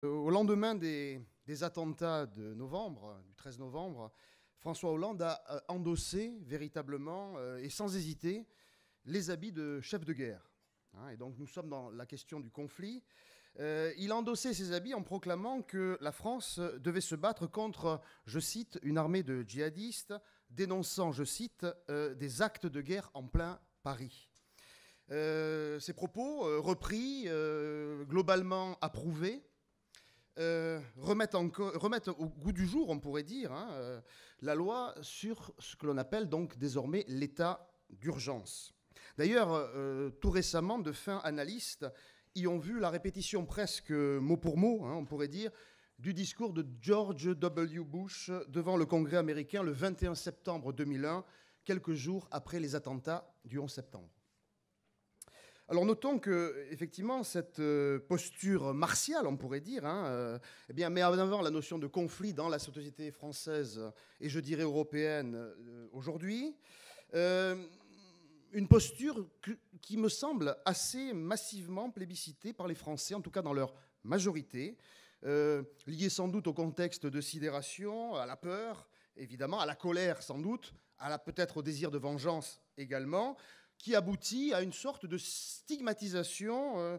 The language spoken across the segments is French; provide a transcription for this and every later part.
Au lendemain des attentats de novembre, du 13 novembre, François Hollande a endossé véritablement et sans hésiter les habits de chef de guerre. Et donc nous sommes dans la question du conflit. Il a endossé ces habits en proclamant que la France devait se battre contre, je cite, une armée de djihadistes, dénonçant, je cite, des actes de guerre en plein Paris. Ces propos, repris, globalement approuvés, remettent au goût du jour, on pourrait dire, la loi sur ce que l'on appelle donc désormais l'état d'urgence. D'ailleurs, tout récemment, de fins analystes y ont vu la répétition presque mot pour mot, on pourrait dire, du discours de George W. Bush devant le Congrès américain le 21 septembre 2001, quelques jours après les attentats du 11 septembre. Alors notons que, effectivement, cette posture martiale, on pourrait dire, met en avant la notion de conflit dans la société française et, je dirais, européenne aujourd'hui. Une posture qui me semble assez massivement plébiscitée par les Français, en tout cas dans leur majorité, liée sans doute au contexte de sidération, à la peur, évidemment, à la colère sans doute, peut-être au désir de vengeance également, qui aboutit à une sorte de stigmatisation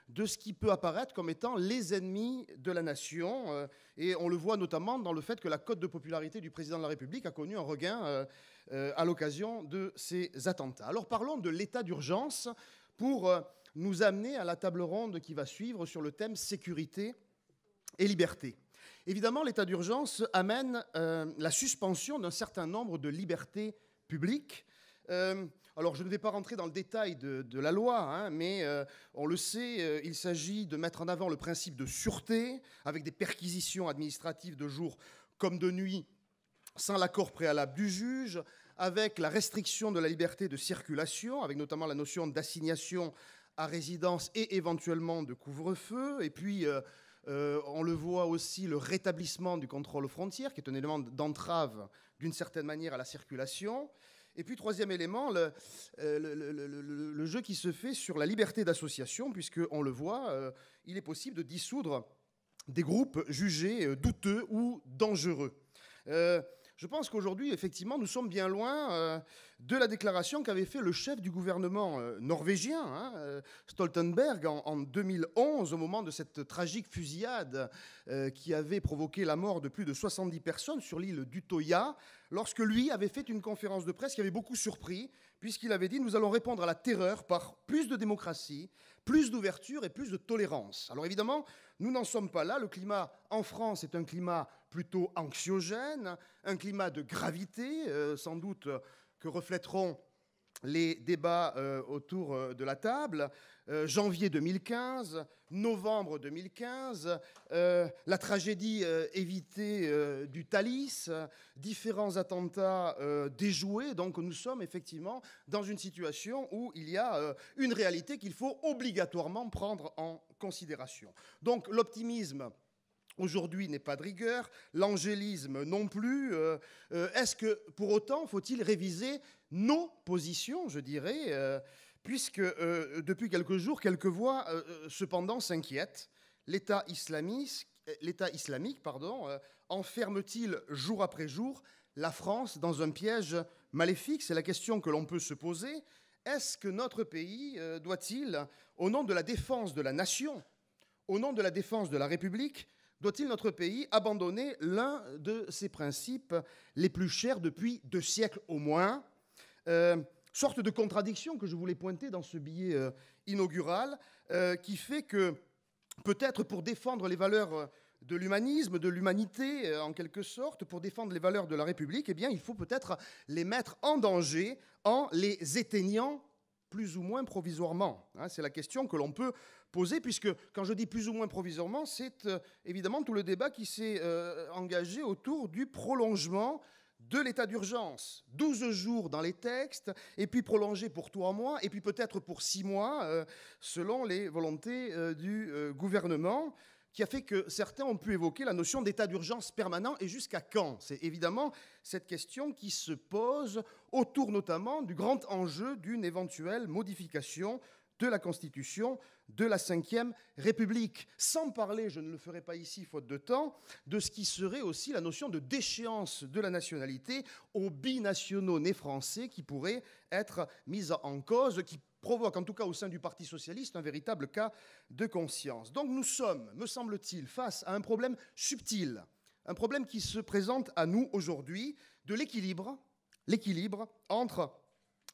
de ce qui peut apparaître comme étant les ennemis de la nation. Et on le voit notamment dans le fait que la cote de popularité du président de la République a connu un regain à l'occasion de ces attentats. Alors parlons de l'état d'urgence pour nous amener à la table ronde qui va suivre sur le thème sécurité et liberté. Évidemment, l'état d'urgence amène la suspension d'un certain nombre de libertés publiques. Alors, je ne vais pas rentrer dans le détail de la loi, mais on le sait, il s'agit de mettre en avant le principe de sûreté, avec des perquisitions administratives de jour comme de nuit, sans l'accord préalable du juge, avec la restriction de la liberté de circulation, avec notamment la notion d'assignation à résidence et éventuellement de couvre-feu, et puis on le voit aussi, le rétablissement du contrôle aux frontières, qui est un élément d'entrave, d'une certaine manière, à la circulation. Et puis, troisième élément, le jeu qui se fait sur la liberté d'association, puisqu'on le voit, il est possible de dissoudre des groupes jugés douteux ou dangereux. Je pense qu'aujourd'hui, effectivement, nous sommes bien loin de la déclaration qu'avait fait le chef du gouvernement norvégien, Stoltenberg, en 2011, au moment de cette tragique fusillade qui avait provoqué la mort de plus de 70 personnes sur l'île d'Utøya, lorsque lui avait fait une conférence de presse qui avait beaucoup surpris, puisqu'il avait dit « Nous allons répondre à la terreur par plus de démocratie, plus d'ouverture et plus de tolérance ». Alors évidemment, nous n'en sommes pas là. Le climat en France est un climat plutôt anxiogène, un climat de gravité, sans doute que reflèteront les débats autour de la table. Janvier 2015, novembre 2015, la tragédie évitée du Thalys, différents attentats déjoués. Donc nous sommes effectivement dans une situation où il y a une réalité qu'il faut obligatoirement prendre en considération. Donc l'optimisme aujourd'hui n'est pas de rigueur, l'angélisme non plus. Est-ce que pour autant faut-il réviser nos positions, je dirais, puisque depuis quelques jours, quelques voix cependant s'inquiètent. L'État islamique, enferme-t-il jour après jour la France dans un piège maléfique? C'est la question que l'on peut se poser. Est-ce que notre pays doit-il, au nom de la défense de la nation, au nom de la défense de la République, doit-il notre pays abandonner l'un de ses principes les plus chers depuis 2 siècles au moins? Sorte de contradiction que je voulais pointer dans ce billet inaugural, qui fait que peut-être pour défendre les valeurs de l'humanisme, de l'humanité en quelque sorte, pour défendre les valeurs de la République, eh bien, il faut peut-être les mettre en danger en les éteignant plus ou moins provisoirement. C'est la question que l'on peut poser, puisque quand je dis plus ou moins provisoirement, c'est évidemment tout le débat qui s'est engagé autour du prolongement de l'état d'urgence. 12 jours dans les textes, et puis prolongé pour 3 mois, et puis peut-être pour 6 mois, selon les volontés du gouvernement, qui a fait que certains ont pu évoquer la notion d'état d'urgence permanent, et jusqu'à quand? C'est évidemment cette question qui se pose autour notamment du grand enjeu d'une éventuelle modification de la Constitution de la Ve République. Sans parler, je ne le ferai pas ici, faute de temps, de ce qui serait aussi la notion de déchéance de la nationalité aux binationaux nés français qui pourrait être mise en cause, qui provoque, en tout cas au sein du Parti socialiste, un véritable cas de conscience. Donc nous sommes, me semble-t-il, face à un problème subtil, un problème qui se présente à nous aujourd'hui, de l'équilibre entre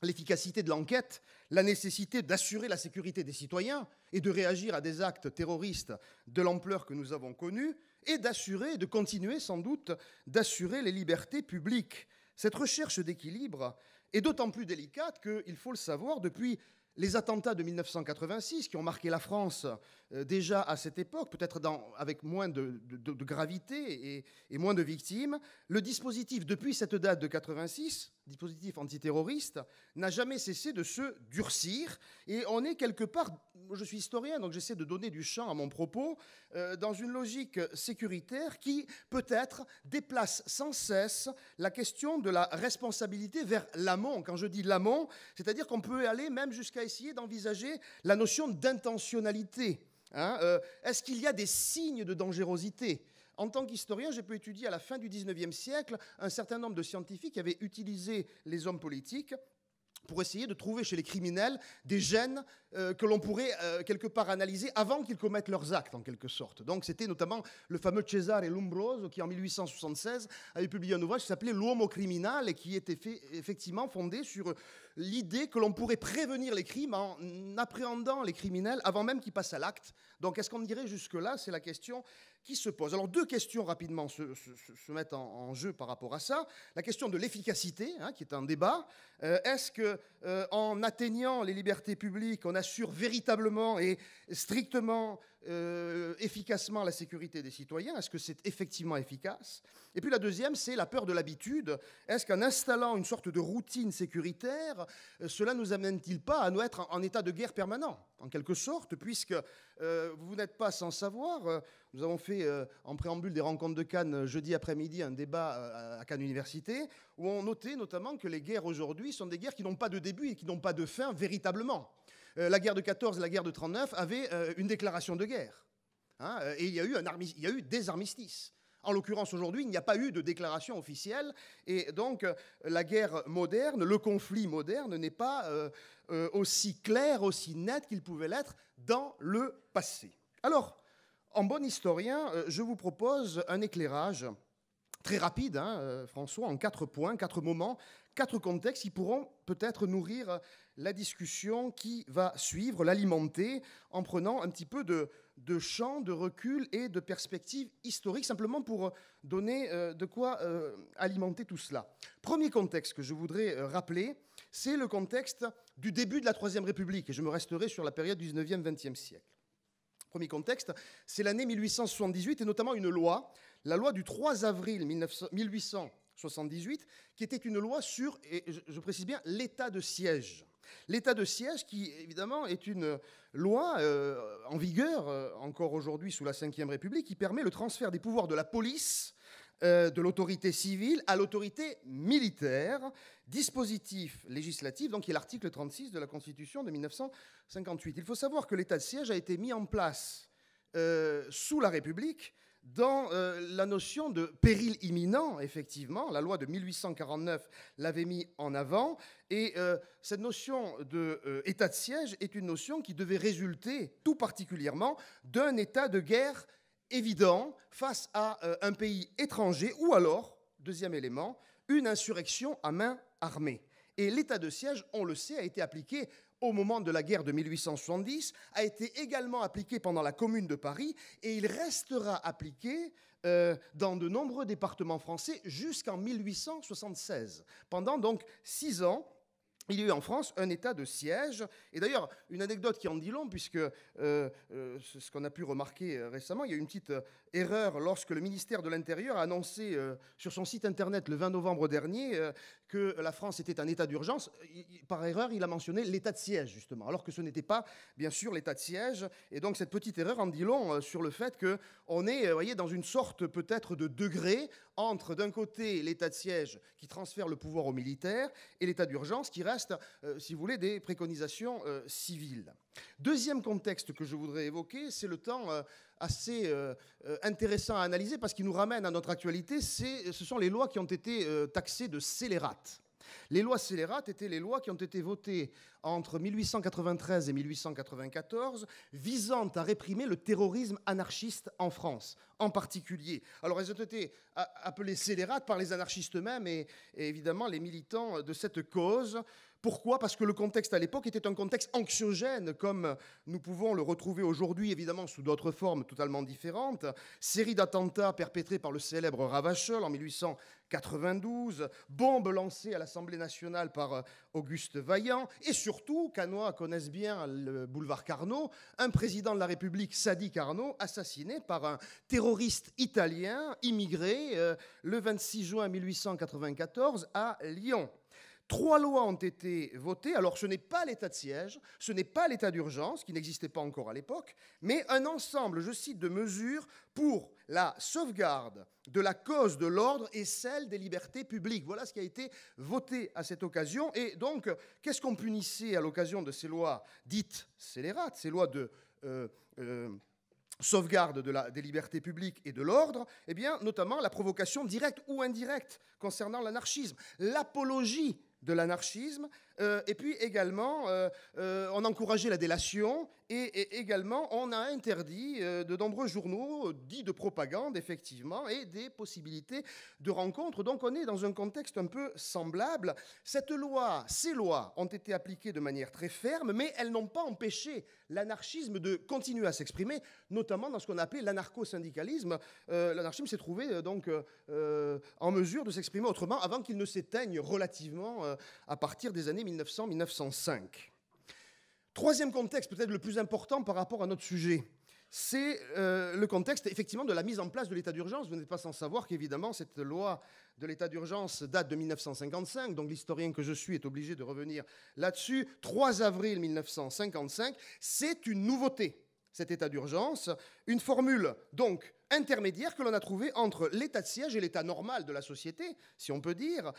l'efficacité de l'enquête, la nécessité d'assurer la sécurité des citoyens et de réagir à des actes terroristes de l'ampleur que nous avons connue, et d'assurer, de continuer sans doute, d'assurer les libertés publiques. Cette recherche d'équilibre est d'autant plus délicate qu'il faut le savoir, depuis les attentats de 1986 qui ont marqué la France déjà à cette époque, peut-être avec moins de gravité et moins de victimes, le dispositif, depuis cette date de 86, dispositif antiterroriste, n'a jamais cessé de se durcir. Et on est quelque part, je suis historien, donc j'essaie de donner du champ à mon propos, dans une logique sécuritaire qui, peut-être, déplace sans cesse la question de la responsabilité vers l'amont. Quand je dis l'amont, c'est-à-dire qu'on peut aller même jusqu'à essayer d'envisager la notion d'intentionnalité. Est-ce qu'il y a des signes de dangerosité ? En tant qu'historien, j'ai pu étudier à la fin du XIXe siècle un certain nombre de scientifiques qui avaient utilisé les hommes politiques pour essayer de trouver chez les criminels des gènes que l'on pourrait quelque part analyser avant qu'ils commettent leurs actes, en quelque sorte. Donc c'était notamment le fameux Cesare Lombroso qui, en 1876, avait publié un ouvrage qui s'appelait L'Uomo Criminale et qui était effectivement fondé sur l'idée que l'on pourrait prévenir les crimes en appréhendant les criminels avant même qu'ils passent à l'acte. Donc est-ce qu'on irait jusque-là? C'est la question qui se pose. Alors deux questions rapidement se mettent en jeu par rapport à ça. La question de l'efficacité, qui est un débat. Est-ce qu'en atteignant les libertés publiques, on assure véritablement et strictement, efficacement la sécurité des citoyens? Est-ce que c'est effectivement efficace? Et puis la deuxième, c'est la peur de l'habitude. Est-ce qu'en installant une sorte de routine sécuritaire, cela ne nous amène-t-il pas à nous être en état de guerre permanent, en quelque sorte, puisque vous n'êtes pas sans savoir, nous avons fait en préambule des rencontres de Cannes jeudi après-midi un débat à Cannes Université, où on notait notamment que les guerres aujourd'hui sont des guerres qui n'ont pas de début et qui n'ont pas de fin véritablement. La guerre de 14 et la guerre de 39 avaient une déclaration de guerre. Et il y a eu des armistices. En l'occurrence, aujourd'hui, il n'y a pas eu de déclaration officielle. Et donc, la guerre moderne, le conflit moderne n'est pas aussi clair, aussi net qu'il pouvait l'être dans le passé. Alors, en bon historien, je vous propose un éclairage très rapide, François, en 4 points, 4 moments, 4 contextes qui pourront peut-être nourrir la discussion qui va suivre, l'alimenter, en prenant un petit peu de champ, de recul et de perspective historique, simplement pour donner de quoi alimenter tout cela. Premier contexte que je voudrais rappeler, c'est le contexte du début de la Troisième République, et je me resterai sur la période du 19e, 20e siècle. Premier contexte, c'est l'année 1878, et notamment une loi, la loi du 3 avril 1878, qui était une loi sur, et je précise bien, l'état de siège. L'état de siège qui, évidemment, est une loi en vigueur encore aujourd'hui sous la Ve République qui permet le transfert des pouvoirs de la police, de l'autorité civile à l'autorité militaire, dispositif législatif, donc qui est l'article 36 de la Constitution de 1958. Il faut savoir que l'état de siège a été mis en place sous la République dans la notion de péril imminent, effectivement. La loi de 1849 l'avait mis en avant, et cette notion d'état de siège est une notion qui devait résulter tout particulièrement d'un état de guerre évident face à un pays étranger, ou alors, deuxième élément, une insurrection à main armée. Et l'état de siège, on le sait, a été appliqué au moment de la guerre de 1870, a été également appliqué pendant la Commune de Paris, et il restera appliqué dans de nombreux départements français jusqu'en 1876. Pendant donc 6 ans, il y a eu en France un état de siège. Et d'ailleurs, une anecdote qui en dit long, puisque c'est ce qu'on a pu remarquer récemment, il y a eu une petite erreur lorsque le ministère de l'Intérieur a annoncé sur son site internet le 20 novembre dernier que la France était en état d'urgence. Par erreur, il a mentionné l'état de siège, justement, alors que ce n'était pas, bien sûr, l'état de siège. Et donc, cette petite erreur en dit long sur le fait qu'on est, voyez, dans une sorte peut-être de degré entre, d'un côté, l'état de siège qui transfère le pouvoir aux militaires et l'état d'urgence qui reste, si vous voulez, des préconisations civiles. Deuxième contexte que je voudrais évoquer, c'est le temps assez intéressant à analyser parce qu'il nous ramène à notre actualité, ce sont les lois qui ont été taxées de scélérates. Les lois scélérates étaient les lois qui ont été votées entre 1893 et 1894 visant à réprimer le terrorisme anarchiste en France, en particulier. Alors elles ont été appelées scélérates par les anarchistes eux-mêmes et évidemment les militants de cette cause. Pourquoi ? Parce que le contexte à l'époque était un contexte anxiogène, comme nous pouvons le retrouver aujourd'hui, évidemment, sous d'autres formes totalement différentes. Série d'attentats perpétrés par le célèbre Ravachol en 1892, bombes lancées à l'Assemblée nationale par Auguste Vaillant, et surtout, Canois connaissent bien le boulevard Carnot, un président de la République, Sadi Carnot, assassiné par un terroriste italien immigré le 26 juin 1894 à Lyon. 3 lois ont été votées. Alors, ce n'est pas l'état de siège, ce n'est pas l'état d'urgence, qui n'existait pas encore à l'époque, mais un ensemble, je cite, de mesures pour la sauvegarde de la cause de l'ordre et celle des libertés publiques. Voilà ce qui a été voté à cette occasion. Et donc, qu'est-ce qu'on punissait à l'occasion de ces lois dites scélérates, ces lois de sauvegarde des libertés publiques et de l'ordre? Eh bien, notamment la provocation directe ou indirecte concernant l'anarchisme, l'apologie de l'anarchisme, et puis également, on encourageait la délation, et également, on a interdit de nombreux journaux dits de propagande, effectivement, et des possibilités de rencontres. Donc, on est dans un contexte un peu semblable. Ces lois ont été appliquées de manière très ferme, mais elles n'ont pas empêché l'anarchisme de continuer à s'exprimer, notamment dans ce qu'on appelait l'anarcho-syndicalisme. L'anarchisme s'est trouvé donc en mesure de s'exprimer autrement avant qu'il ne s'éteigne relativement à partir des années 1900-1905. Troisième contexte, peut-être le plus important par rapport à notre sujet, c'est le contexte, effectivement, de la mise en place de l'état d'urgence. Vous n'êtes pas sans savoir qu'évidemment, cette loi de l'état d'urgence date de 1955, donc l'historien que je suis est obligé de revenir là-dessus. 3 avril 1955, c'est une nouveauté, cet état d'urgence, une formule, donc, intermédiaire que l'on a trouvée entre l'état de siège et l'état normal de la société, si on peut dire,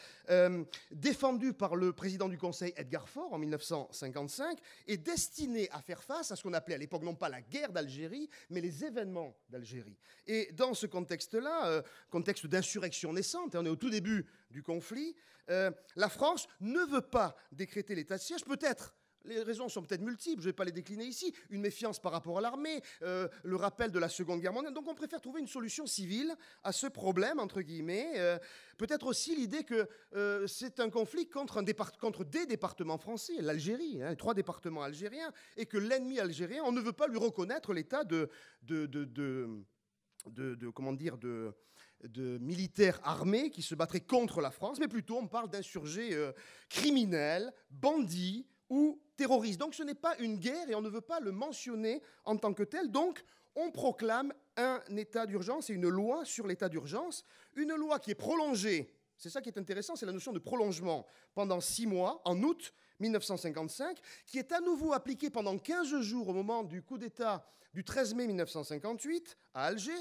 défendu par le président du Conseil Edgar Faure en 1955 et destiné à faire face à ce qu'on appelait à l'époque non pas la guerre d'Algérie, mais les événements d'Algérie. Et dans ce contexte-là, contexte d'insurrection naissante, on est au tout début du conflit, la France ne veut pas décréter l'état de siège, peut-être. Les raisons sont peut-être multiples, je ne vais pas les décliner ici. Une méfiance par rapport à l'armée, le rappel de la Seconde Guerre mondiale. Donc on préfère trouver une solution civile à ce problème, entre guillemets. Peut-être aussi l'idée que c'est un conflit contre des départements français, l'Algérie, hein, 3 départements algériens, et que l'ennemi algérien, on ne veut pas lui reconnaître l'état de militaires armés qui se battraient contre la France, mais plutôt on parle d'insurgés criminels, bandits, ou terroristes. Donc ce n'est pas une guerre et on ne veut pas le mentionner en tant que tel. Donc on proclame un état d'urgence et une loi sur l'état d'urgence, une loi qui est prolongée, c'est ça qui est intéressant, c'est la notion de prolongement, pendant 6 mois, en août 1955, qui est à nouveau appliquée pendant 15 jours au moment du coup d'État du 13 mai 1958 à Alger,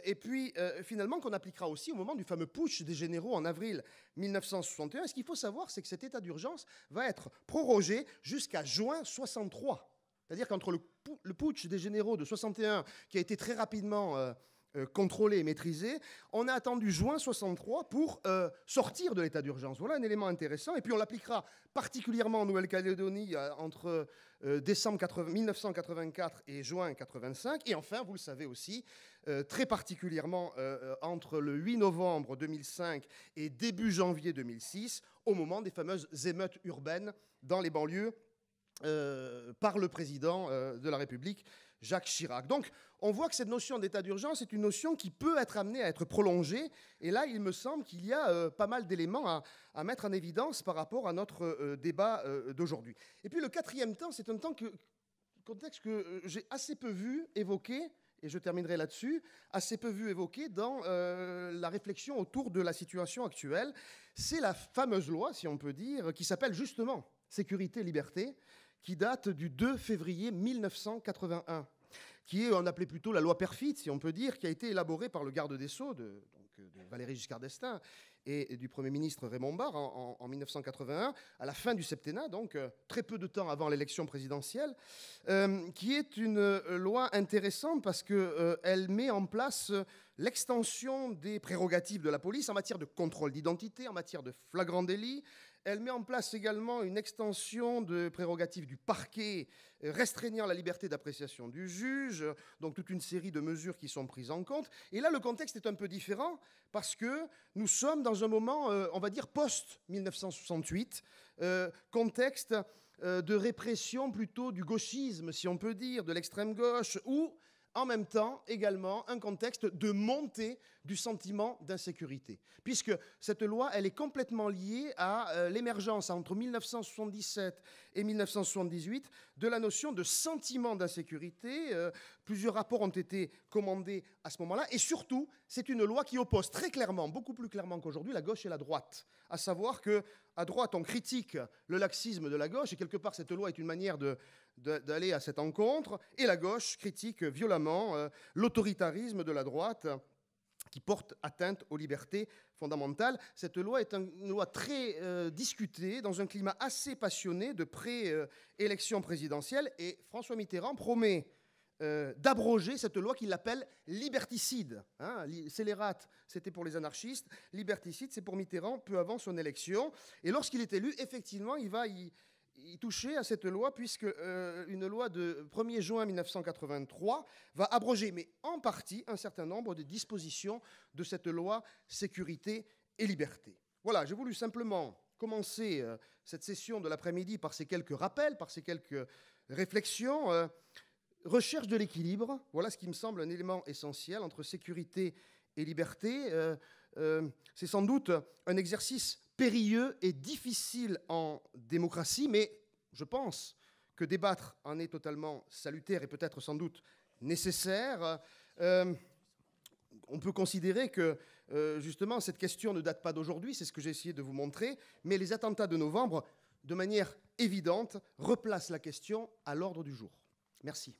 et puis finalement qu'on appliquera aussi au moment du fameux putsch des généraux en avril 1961. Et ce qu'il faut savoir, c'est que cet état d'urgence va être prorogé jusqu'à juin 63. C'est-à-dire qu'entre le putsch des généraux de 61, qui a été très rapidement contrôlé et maîtrisé, on a attendu juin 63 pour sortir de l'état d'urgence. Voilà un élément intéressant. Et puis on l'appliquera particulièrement en Nouvelle-Calédonie entre décembre 1984 et juin 85. Et enfin, vous le savez aussi, très particulièrement entre le 8 novembre 2005 et début janvier 2006, au moment des fameuses émeutes urbaines dans les banlieues par le président de la République, Jacques Chirac. Donc, on voit que cette notion d'état d'urgence est une notion qui peut être amenée à être prolongée. Et là, il me semble qu'il y a pas mal d'éléments à mettre en évidence par rapport à notre débat d'aujourd'hui. Et puis, le 4e temps, c'est un contexte que j'ai assez peu vu évoqué, et je terminerai là-dessus, assez peu vu évoqué dans la réflexion autour de la situation actuelle. C'est la fameuse loi, si on peut dire, qui s'appelle justement Sécurité et Liberté, qui date du 2 février 1981, qui est, on appelait plutôt la loi perfide, si on peut dire, qui a été élaborée par le garde des Sceaux, donc de Valéry Giscard d'Estaing et du Premier ministre Raymond Barre en 1981, à la fin du septennat, donc très peu de temps avant l'élection présidentielle, qui est une loi intéressante parce qu'elle met en place l'extension des prérogatives de la police en matière de contrôle d'identité, en matière de flagrant délit. Elle met en place également une extension de prérogatives du parquet, restreignant la liberté d'appréciation du juge, donc toute une série de mesures qui sont prises en compte. Et là, le contexte est un peu différent, parce que nous sommes dans un moment, on va dire, post-1968, contexte de répression plutôt du gauchisme, si on peut dire, de l'extrême gauche, ou en même temps, également, un contexte de montée du sentiment d'insécurité. Puisque cette loi, elle est complètement liée à l'émergence, entre 1977 et 1978, de la notion de sentiment d'insécurité. Plusieurs rapports ont été commandés à ce moment-là. Et surtout, c'est une loi qui oppose très clairement, beaucoup plus clairement qu'aujourd'hui, la gauche et la droite. À savoir qu'à droite, on critique le laxisme de la gauche, et quelque part, cette loi est une manière d'aller à cette encontre, et la gauche critique violemment l'autoritarisme de la droite qui porte atteinte aux libertés fondamentales. Cette loi est une loi très discutée, dans un climat assez passionné de pré-élection présidentielle, et François Mitterrand promet d'abroger cette loi qu'il appelle liberticide. Scélérate, c'était pour les anarchistes, liberticide, c'est pour Mitterrand, peu avant son élection. Et lorsqu'il est élu, effectivement, il va y toucher à cette loi, puisque une loi de 1er juin 1983 va abroger, mais en partie, un certain nombre de dispositions de cette loi sécurité et liberté. Voilà, j'ai voulu simplement commencer cette session de l'après-midi par ces quelques rappels, par ces quelques réflexions. Recherche de l'équilibre, voilà ce qui me semble un élément essentiel entre sécurité et liberté. C'est sans doute un exercice périlleux et difficile en démocratie, mais je pense que débattre en est totalement salutaire et peut-être sans doute nécessaire. On peut considérer que, justement, cette question ne date pas d'aujourd'hui, c'est ce que j'ai essayé de vous montrer, mais les attentats de novembre, de manière évidente, replacent la question à l'ordre du jour. Merci.